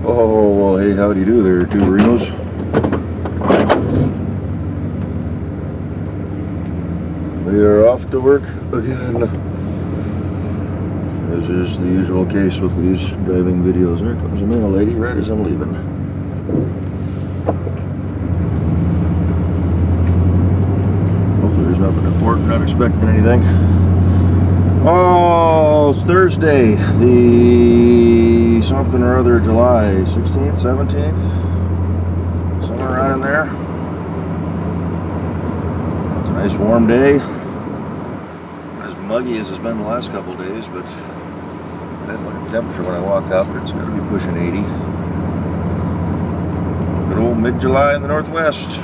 Oh, well, hey, how do you do there, two Renos? We are off to work again. As is the usual case with these driving videos. There comes a mail lady right as I'm leaving. Hopefully there's nothing important, not expecting anything. Oh, it's Thursday, the something or other, July 16th, 17th, somewhere around in there. It's a nice warm day. Not as muggy as it's been the last couple of days, but I didn't look at the temperature when I walked out, but it's got to be pushing 80. Good old mid-July in the Northwest.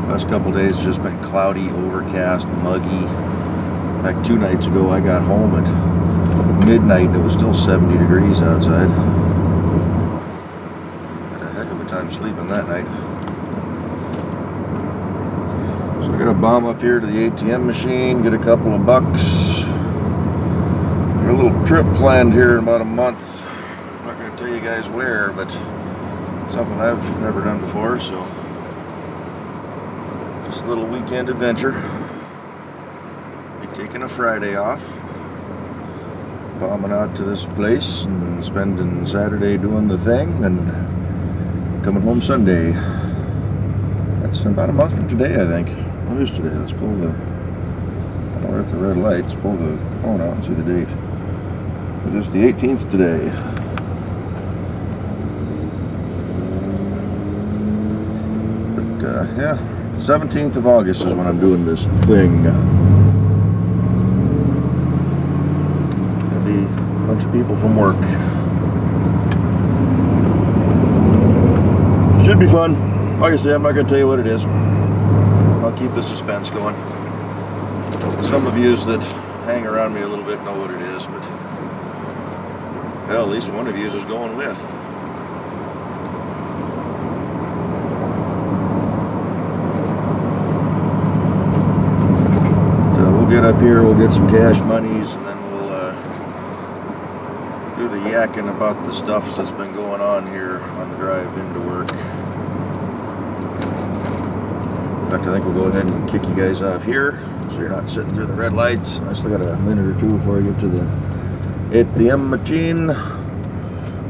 Last couple of days just been cloudy, overcast, muggy. In fact, 2 nights ago I got home at midnight and it was still 70 degrees outside. Had a heck of a time sleeping that night. So I got a bomb up here to the ATM machine, get a couple of bucks. Got a little trip planned here in about a month. I'm not going to tell you guys where, but it's something I've never done before, so just a little weekend adventure. Taking a Friday off, bombing out to this place and spending Saturday doing the thing and coming home Sunday. That's about a month from today, I think. What is today? Let's pull the, we're at the red light, let's pull the phone out and see the date. It's the 18th today. But yeah, 17th of August is when I'm doing this thing. A bunch of people from work. Should be fun. Like I said, I'm not going to tell you what it is. I'll keep the suspense going. Some of yous that hang around me a little bit know what it is, but well, at least one of yous is going with. We'll get up here, we'll get some cash monies, and then do the yakking about the stuff that's been going on here on the drive into work. In fact, I think we'll go ahead and kick you guys off here so you're not sitting through the red lights. I still got a minute or two before I get to the ATM machine.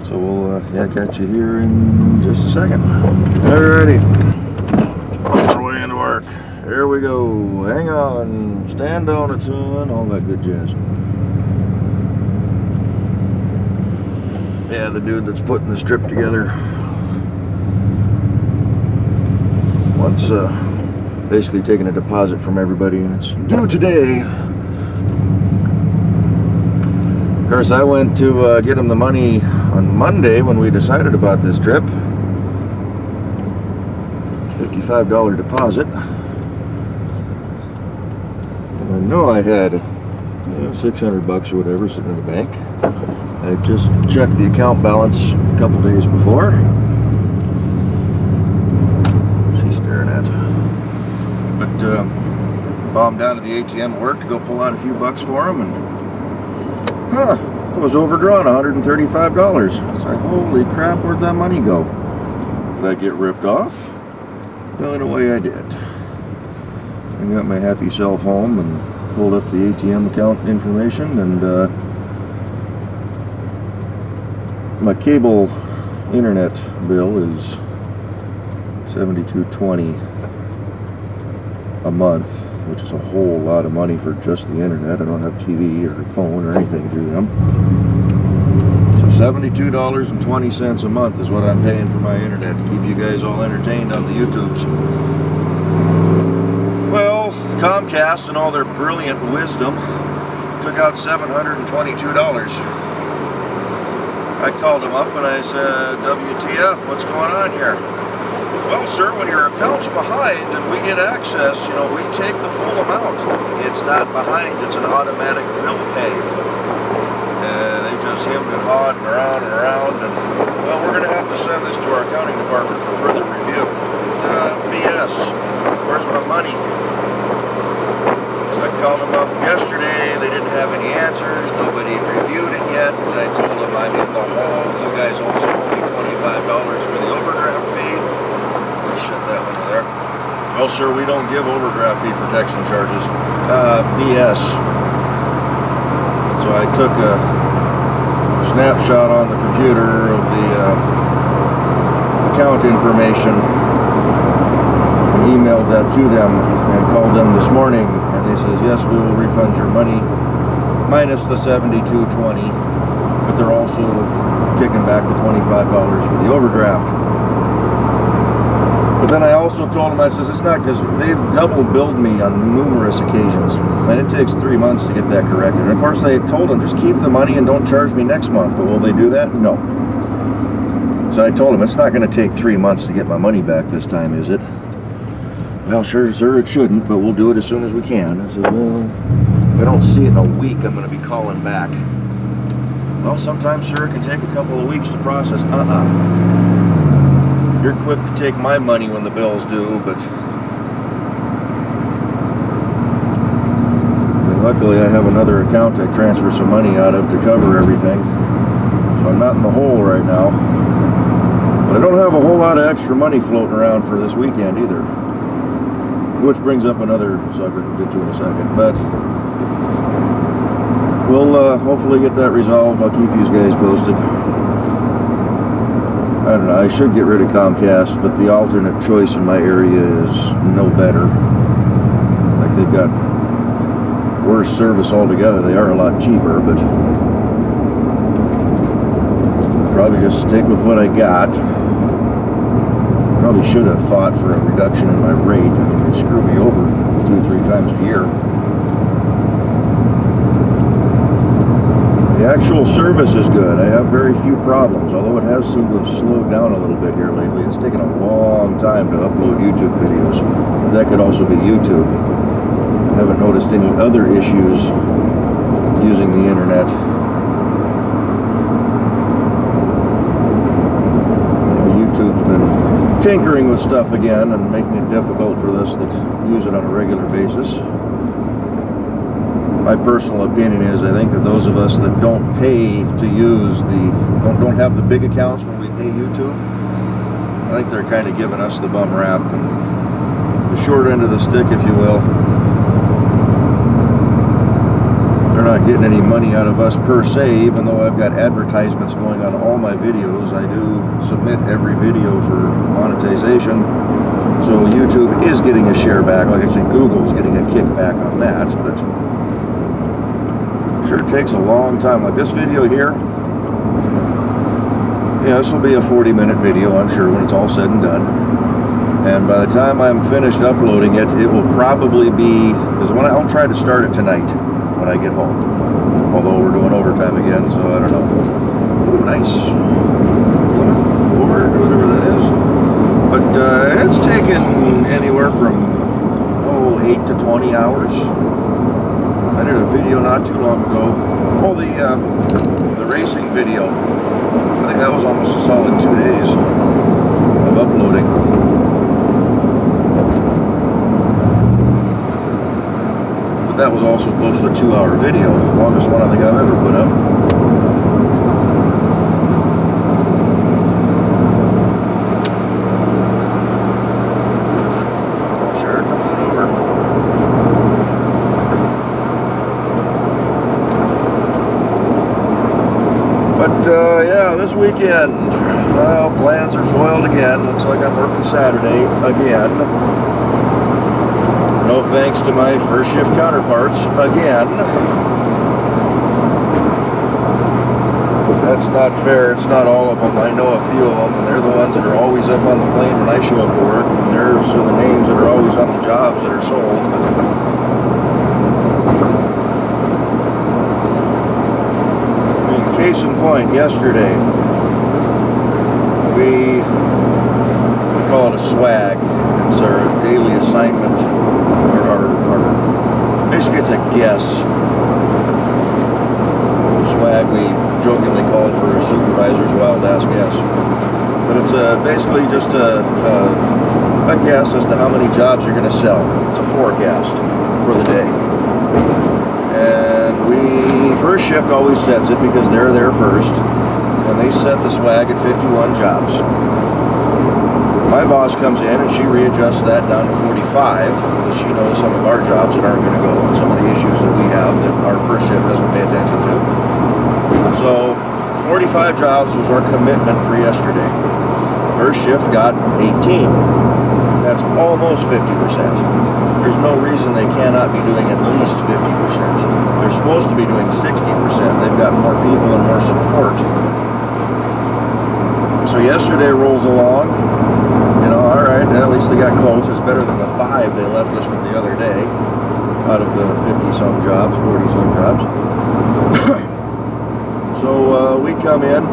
So we'll catch you here in just a second. Alrighty. On our way into work. Here we go. Hang on. Stand on it, son. All that good jazz. Yeah, the dude that's putting the strip together wants basically taking a deposit from everybody, and it's due today. Of course, I went to get him the money on Monday when we decided about this trip. $55 deposit. And I know I had 600 bucks or whatever sitting in the bank. I just checked the account balance a couple days before. She's staring at. But bombed down to the ATM at work to go pull out a few bucks for him, and it was overdrawn $135. It's like, holy crap, where'd that money go? Did I get ripped off? Well, in a way I did. I got my happy self home and pulled up the ATM account information, and my cable internet bill is $72.20 a month, which is a whole lot of money for just the internet. I don't have TV or phone or anything through them. So $72.20 a month is what I'm paying for my internet to keep you guys all entertained on the YouTubes. Well, Comcast and all their brilliant wisdom took out $722. I called them up and I said, WTF, what's going on here? Well, sir, when your account's behind and we get access, we take the full amount. It's not behind, it's an automatic bill pay. And they just hemmed and hawed and around and around, and, well, we're going to have to send this to our accounting department for further review. BS. Where's my money? So I called them up yesterday. They didn't have any answers. Nobody reviewed it yet. I told them I'm in the hole Oh, sir, we don't give overdraft fee protection charges. BS. So I took a snapshot on the computer of the account information and emailed that to them and called them this morning, and they says, yes, we will refund your money minus the $72.20, but they're also kicking back the $25 for the overdraft. But then I also told them, I says, it's not, because they've double billed me on numerous occasions, and it takes 3 months to get that corrected. And of course they told them, just keep the money and don't charge me next month. But will they do that? No. So I told them, it's not going to take 3 months to get my money back this time, is it? Well, sure, sir, it shouldn't, but we'll do it as soon as we can. I said, well, if I don't see it in a week, I'm going to be calling back. Well, sometimes, sir, it can take a couple of weeks to process. You're quick to take my money when the bill's due, but luckily I have another account I transfer some money out of to cover everything. So I'm not in the hole right now. But I don't have a whole lot of extra money floating around for this weekend either. Which brings up another subject we'll get to in a second. But we'll hopefully get that resolved. I'll keep you guys posted. I don't know, I should get rid of Comcast, but the alternate choice in my area is no better. Like, they've got worse service altogether. They are a lot cheaper, but probably just stick with what I got. Probably should have fought for a reduction in my rate. I mean, they screw me over 2-3 times a year. The actual service is good. I have very few problems, although it has seemed to have slowed down a little bit here lately. It's taken a long time to upload YouTube videos. That could also be YouTube. I haven't noticed any other issues using the internet. YouTube's been tinkering with stuff again and making it difficult for us that use it on a regular basis. My personal opinion is, I think that those of us that don't pay to use don't have the big accounts when we pay YouTube, I think they're kind of giving us the bum rap and the short end of the stick, if you will. They're not getting any money out of us per se, even though I've got advertisements going on all my videos. I do submit every video for monetization, so YouTube is getting a share back. Like I said, Google's getting a kickback on that, but sure takes a long time. Like this video here, yeah, this will be a 40-minute video, I'm sure, when it's all said and done. And by the time I'm finished uploading it, it will probably be, because I'll try to start it tonight when I get home. Although we're doing overtime again, so I don't know. Ooh, nice Plymouth Ford, whatever that is. But it's taken anywhere from 8 to 20 hours. I did a video not too long ago. Oh, the racing video. I think that was almost a solid 2 days of uploading. But that was also close to a 2-hour video. The longest one I think I've ever put up. Yeah, this weekend, well, plans are foiled again. Looks like I'm working Saturday again. No thanks to my first shift counterparts again. That's not fair. It's not all of them. I know a few of them, and they're the ones that are always up on the plane when I show up to work, and theirs are the names that are always on the jobs that are sold. Case in point, yesterday we call it a swag. It's our daily assignment, or basically it's a guess. Swag we jokingly call it for a supervisor's wild ass guess, but it's basically just a guess as to how many jobs you're going to sell. It's a forecast for the day. And first shift always sets it because they're there first, and they set the swag at 51 jobs. My boss comes in and she readjusts that down to 45 because she knows some of our jobs that aren't going to go and some of the issues that we have that our first shift doesn't pay attention to. So 45 jobs was our commitment for yesterday. First shift got 18. That's almost 50%. There's no reason they cannot be doing at least 50%. They're supposed to be doing 60%. They've got more people and more support. So yesterday rolls along. All right, at least they got close. It's better than the 5 they left us with the other day out of the 50-some jobs, 40-some jobs. So we come in,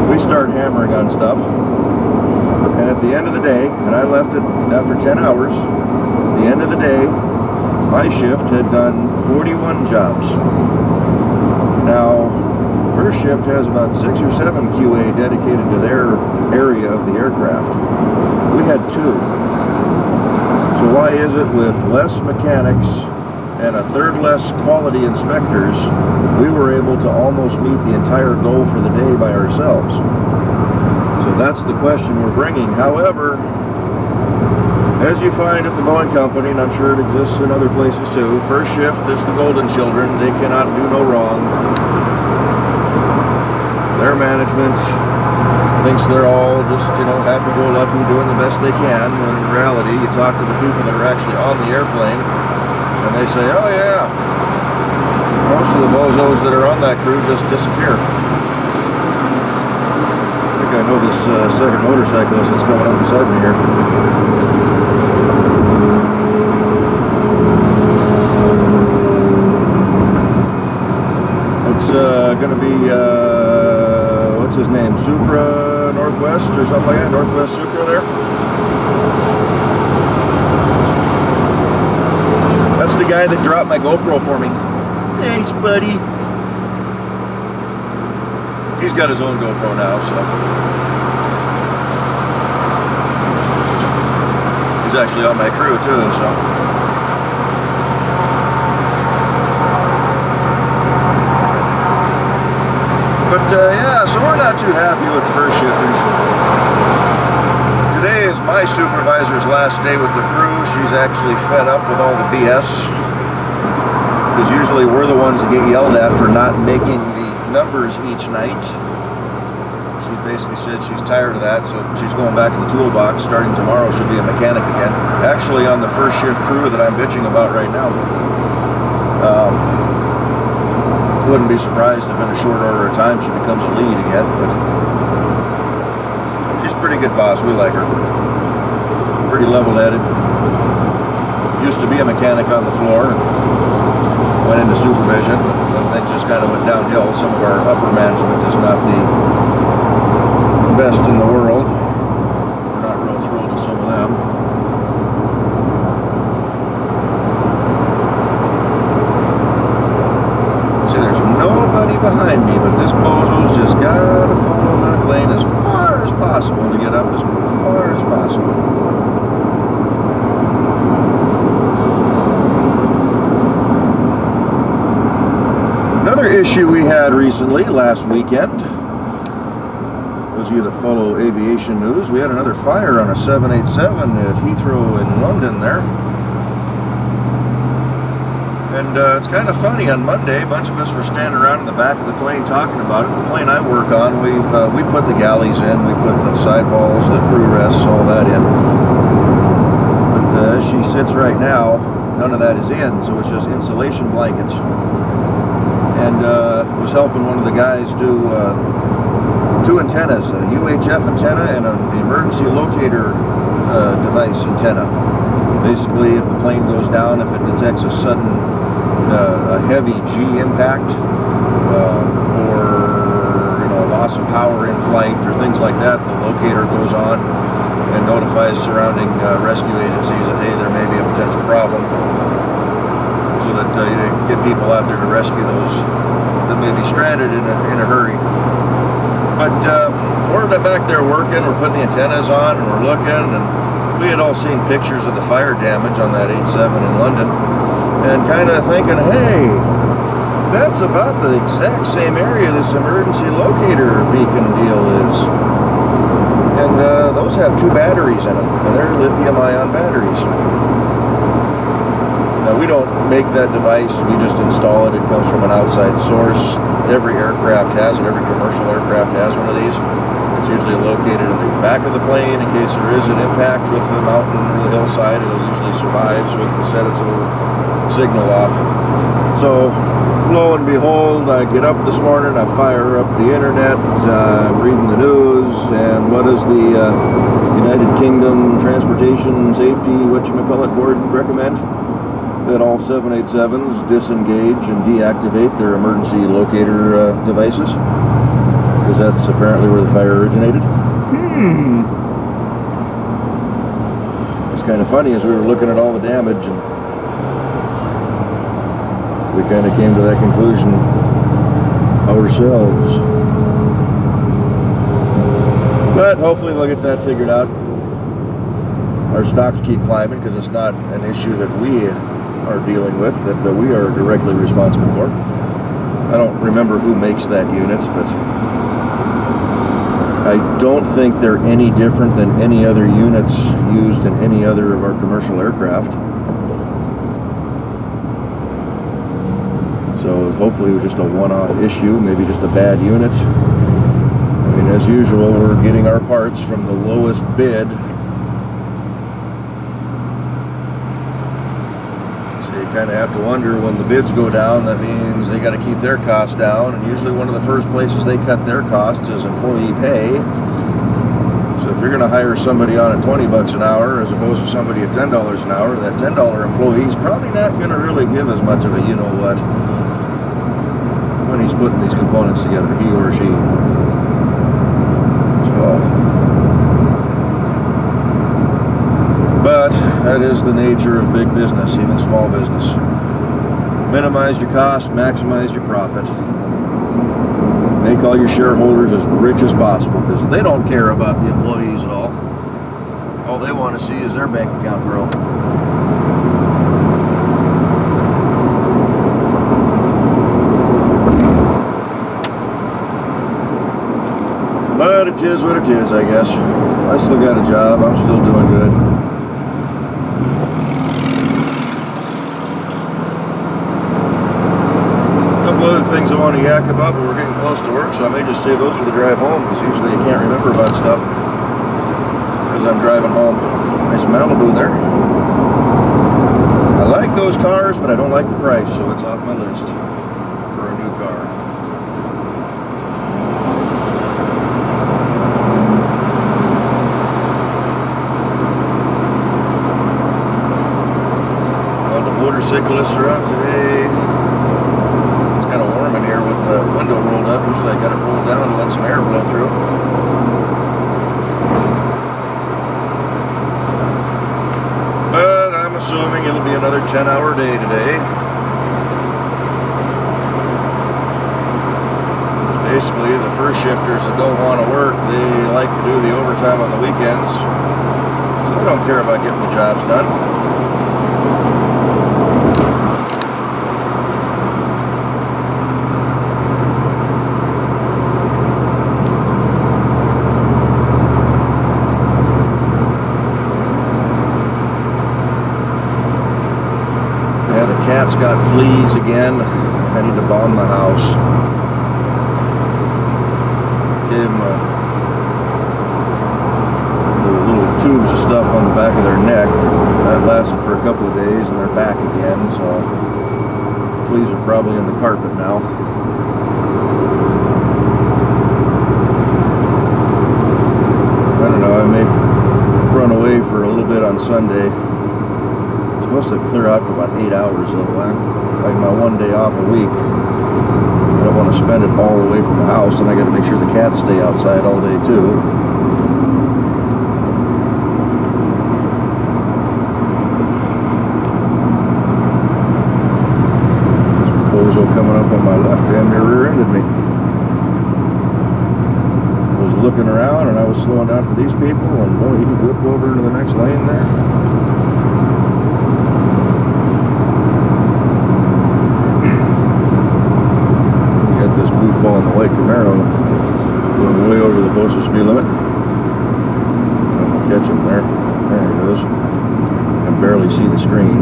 we start hammering on stuff, and at the end of the day, and I left it after 10 hours, at the end of the day, my shift had done 41 jobs. Now, first shift has about 6 or 7 QA dedicated to their area of the aircraft. We had 2. So why is it with less mechanics and a third less quality inspectors, we were able to almost meet the entire goal for the day by ourselves? So that's the question we're bringing. However, as you find at the Boeing company, and I'm sure it exists in other places too, first shift is the golden children. They cannot do no wrong. Their management thinks they're all just, happy-go-lucky, doing the best they can, when in reality, you talk to the people that are actually on the airplane, and they say, oh yeah, most of the bozos that are on that crew just disappear. I think I know this second motorcyclist that's coming up beside me here. It's going to be, what's his name, Supra Northwest or something like that, Northwest Supra there. That's the guy that dropped my GoPro for me. Thanks, buddy. He's got his own GoPro now, so. He's actually on my crew too, so. But yeah, so we're not too happy with the first shifters. Today is my supervisor's last day with the crew. She's actually fed up with all the BS. Because usually we're the ones that get yelled at for not making the numbers each night. She basically said she's tired of that, so she's going back to the toolbox. Starting tomorrow, she'll be a mechanic again. Actually on the first shift crew that I'm bitching about right now. Wouldn't be surprised if in a short order of time she becomes a lead again, but she's a pretty good boss. We like her. Pretty level-headed. Used to be a mechanic on the floor, went into supervision, but things just kind of went downhill. Some of our upper management is not the best in the world. We're not real thrilled with some of them. Behind me, but this bozo's just gotta follow that lane as far as possible to get up as far as possible. Another issue we had recently, last weekend, was you that follow aviation news. We had another fire on a 787 at Heathrow in London there. And it's kind of funny, on Monday, a bunch of us were standing around in the back of the plane talking about it. The plane I work on, we put the galleys in, we put the sidewalls, the crew rests, all that in. But as she sits right now, none of that is in, so it's just insulation blankets. And was helping one of the guys do 2 antennas, a UHF antenna and the emergency locator device antenna. Basically, if the plane goes down, if it detects a sudden a heavy G impact or loss of power in flight or things like that, the locator goes on and notifies surrounding rescue agencies that hey, there may be a potential problem, so that you get people out there to rescue those that may be stranded in a hurry. But we're back there working, we're putting the antennas on and we're looking, and we had all seen pictures of the fire damage on that 87 in London, and kind of thinking, hey, that's about the exact same area this emergency locator beacon deal is. And And those have 2 batteries in them, and they're lithium-ion batteries. Now, we don't make that device, we just install it. It comes from an outside source. Every aircraft has it, every commercial aircraft has one of these. It's usually located in the back of the plane in case there is an impact with the mountain or the hillside. It'll usually survive, so it can set its little signal off. So, lo and behold, I get up this morning, I fire up the internet, I'm reading the news, and what does the United Kingdom Transportation Safety, whatchamacallit, board recommend? That all 787s disengage and deactivate their emergency locator devices, because that's apparently where the fire originated. It's kind of funny as we were looking at all the damage, and we kind of came to that conclusion ourselves. But hopefully they'll get that figured out. Our stocks keep climbing because it's not an issue that we are dealing with, that we are directly responsible for. I don't remember who makes that unit, but I don't think they're any different than any other units used in any other of our commercial aircraft. So hopefully it was just a one-off issue, maybe just a bad unit. I mean, as usual, we're getting our parts from the lowest bid. Kind of have to wonder, when the bids go down, that means they got to keep their costs down, and usually one of the first places they cut their costs is employee pay. So if you're going to hire somebody on at 20 bucks an hour as opposed to somebody at $10 an hour, that $10 employee is probably not going to really give as much of a you-know-what when he's putting these components together, he or she. But that is the nature of big business, even small business. Minimize your cost, maximize your profit. Make all your shareholders as rich as possible, because they don't care about the employees at all. All they want to see is their bank account grow. But it is what it is, I guess. I still got a job, I'm still doing good. Other things I want to yak about, but we're getting close to work, so I may just save those for the drive home, because usually I can't remember about stuff as I'm driving home. Nice Malibu there. I like those cars, but I don't like the price, so it's off my list for a new car. All the motorcyclists are out today. Kind of warm in here with the window rolled up. Usually I got it rolled down and let some air blow through. But I'm assuming it'll be another 10-hour day today. Basically, the first shifters that don't want to work, they like to do the overtime on the weekends, so they don't care about getting the jobs done. Cat's got fleas again. I need to bomb the house. Gave them the little tubes of stuff on the back of their neck. That lasted for a couple of days, and they're back again. So fleas are probably in the carpet now. I don't know. I may run away for a little bit on Sunday. Supposed to clear out for about 8 hours though. Like my one day off a week. I don't want to spend it all away from the house, and I got to make sure the cats stay outside all day too. This bozo coming up on my left damn near rear-ended me. I was looking around and I was slowing down for these people, and boy, he whipped over into the next lane there. Goofball in the white Camaro going way over the posted speed limit. catch him there. There he is. I can barely see the screen.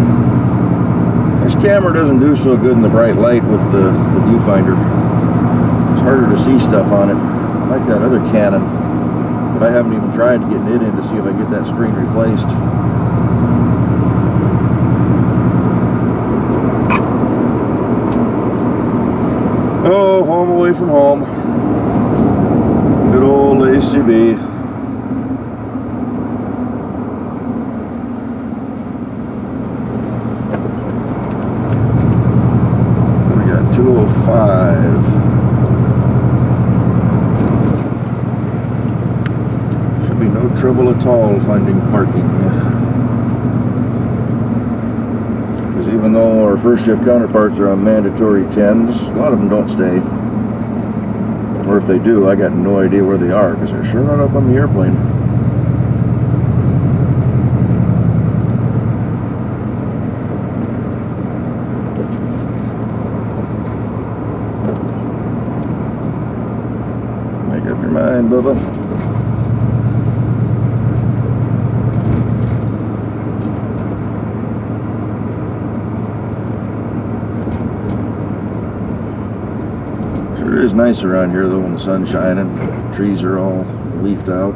This camera doesn't do so good in the bright light with the viewfinder. It's harder to see stuff on it. I like that other Canon, but I haven't even tried to get it in to see if I get that screen replaced. Oh, home away from home. Good old ACB. We got 205. Should be no trouble at all finding parking. Because even though our first shift counterparts are on mandatory 10s, a lot of them don't stay. Or if they do, I got no idea where they are because they're sure not up on the airplane. Make up your mind, Bubba. It is nice around here though when the sun's shining. Trees are all leafed out.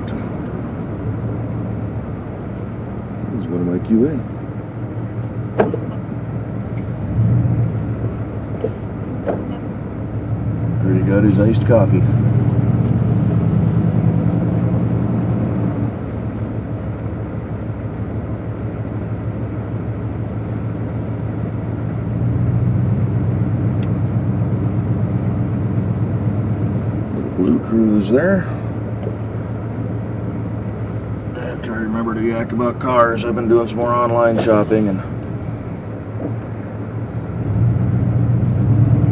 Here's one of my QA. Already got his iced coffee. Blue Cruise there. And try to remember to yak about cars. I've been doing some more online shopping, and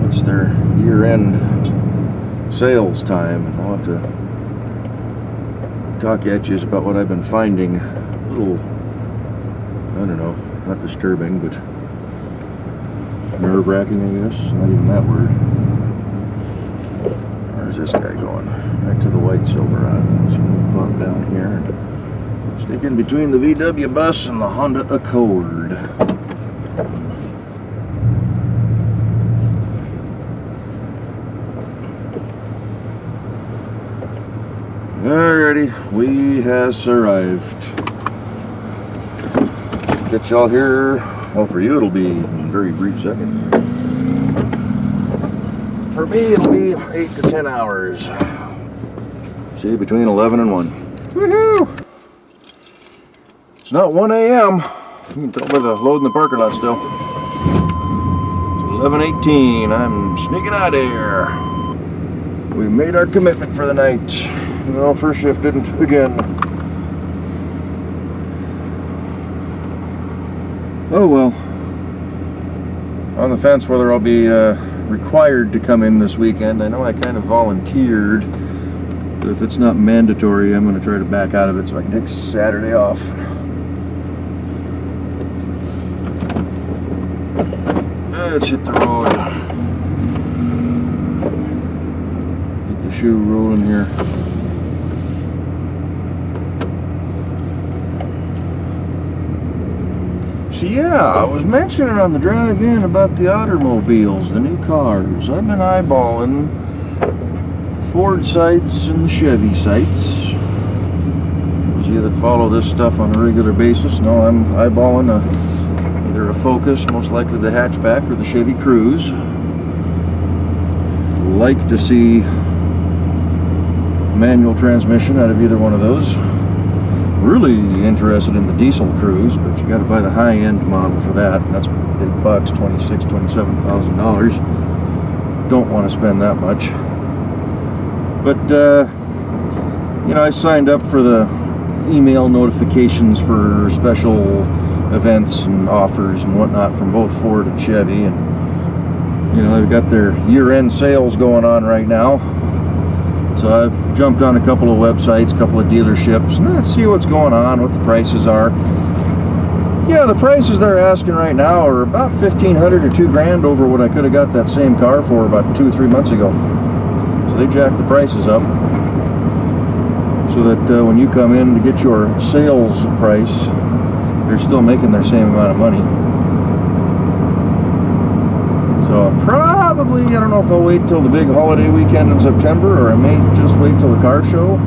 it's their year-end sales time, and I'll have to talk at you about what I've been finding. A little, I don't know, not disturbing, but nerve-wracking, I guess. Not even that word. Where's this guy going? Right to the white Silverado. So we'll pop down here and stick in between the VW bus and the Honda Accord. Alrighty, we has arrived. Get y'all here. Well, for you it'll be in a very brief second. For me, it'll be 8 to 10 hours. See, between 11 and 1. Woohoo! It's not 1 a.m. You can tell by the load in the parking lot still. It's 11:18. I'm sneaking out of here. We made our commitment for the night. Well, first shift didn't again. Oh well. On the fence whether I'll be required to come in this weekend. I know I kind of volunteered, but if it's not mandatory, I'm going to try to back out of it so I can take Saturday off. Let's hit the road. Get the shoe rolling here. So yeah, I was mentioning on the drive in about the automobiles, the new cars. I've been eyeballing Ford sites and the Chevy sites. Those of you that follow this stuff on a regular basis know I'm eyeballing either a Focus, most likely the hatchback, or the Chevy Cruze. Like to see manual transmission out of either one of those. Really interested in the diesel Cruze, but you got to buy the high-end model for that, and that's big bucks, $27,000. Don't want to spend that much. But you know, I signed up for the email notifications for special events and offers and whatnot from both Ford and Chevy, and you know, they've got their year-end sales going on right now. So I jumped on a couple of websites, a couple of dealerships, and let's see what's going on, what the prices are. Yeah, the prices they're asking right now are about $1,500 or $2,000 over what I could have got that same car for about 2 or 3 months ago. So they jacked the prices up. so that when you come in to get your sales price, they're still making their same amount of money. So probably, I don't know if I'll wait till the big holiday weekend in September, or I may just wait till the car show,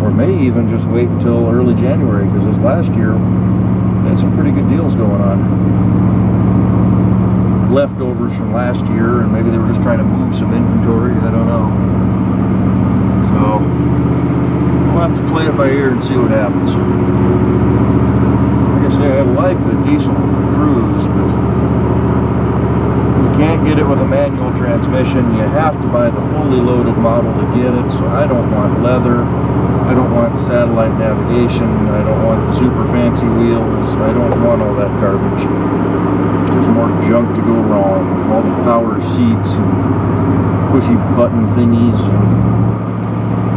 or may even just wait until early January, because this last year had some pretty good deals going on. Leftovers from last year, and maybe they were just trying to move some inventory, I don't know. So we'll have to play it by ear and see what happens. Like I say, I like the diesel Cruise, but you can't get it with a manual transmission. You have to buy the fully loaded model to get it. So I don't want leather, I don't want satellite navigation, I don't want the super fancy wheels, I don't want all that garbage. There's more junk to go wrong. All the power seats and pushy button thingies.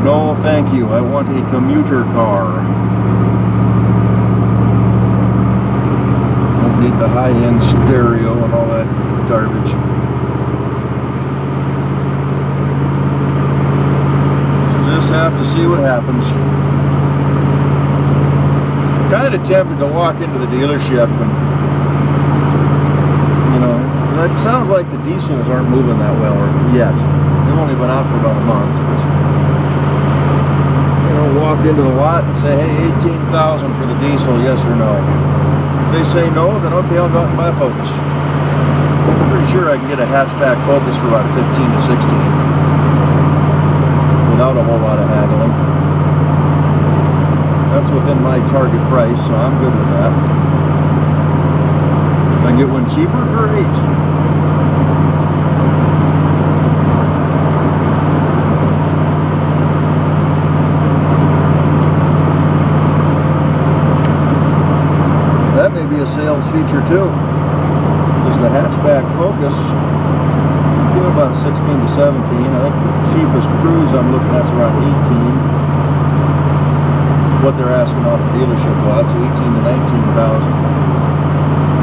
No, thank you. I want a commuter car. Don't need the high-end stereo and all that garbage. So just have to see what happens. I'm kind of tempted to walk into the dealership and, you know, that sounds like the diesels aren't moving that well yet. They've only been out for about a month. But, you know, walk into the lot and say, hey, 18,000 for the diesel, yes or no? If they say no, then okay, I'll go out and buy a Focus. I'm pretty sure I can get a hatchback Focus for about 15 to 16 without a whole lot of haggling. That's within my target price, so I'm good with that. If I can get one cheaper, great. That may be a sales feature too. Is the hatchback Focus, you get about 16 to 17. I think the cheapest Cruise I'm looking at is around 18. What they're asking off the dealership lots, 18 to 19,000.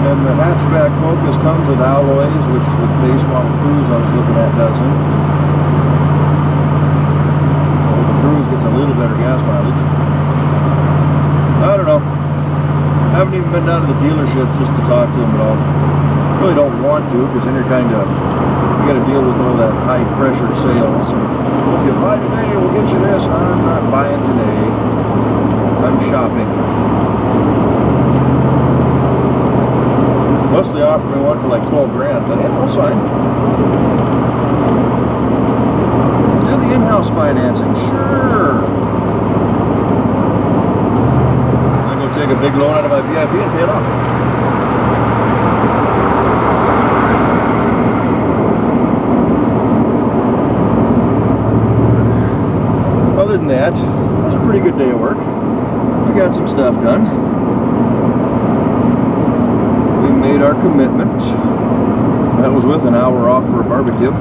And the hatchback Focus comes with alloys, which the base model Cruise I was looking at doesn't. Well, the Cruise gets a little better gas mileage. I don't know. I haven't even been down to the dealerships just to talk to them at all. Really don't want to, because then you're kind of, you got to deal with all that high pressure sales. And, well, if you buy today, we'll get you this. I'm not buying today. I'm shopping. Plus they offer me one for like 12 grand, but yeah, I'll sign. Do the in-house financing, sure. I'm going to take a big loan out of my VIP and pay it off. Other than that, it was a pretty good day at work. We got some stuff done. We made our commitment. That was with an hour off for a barbecue.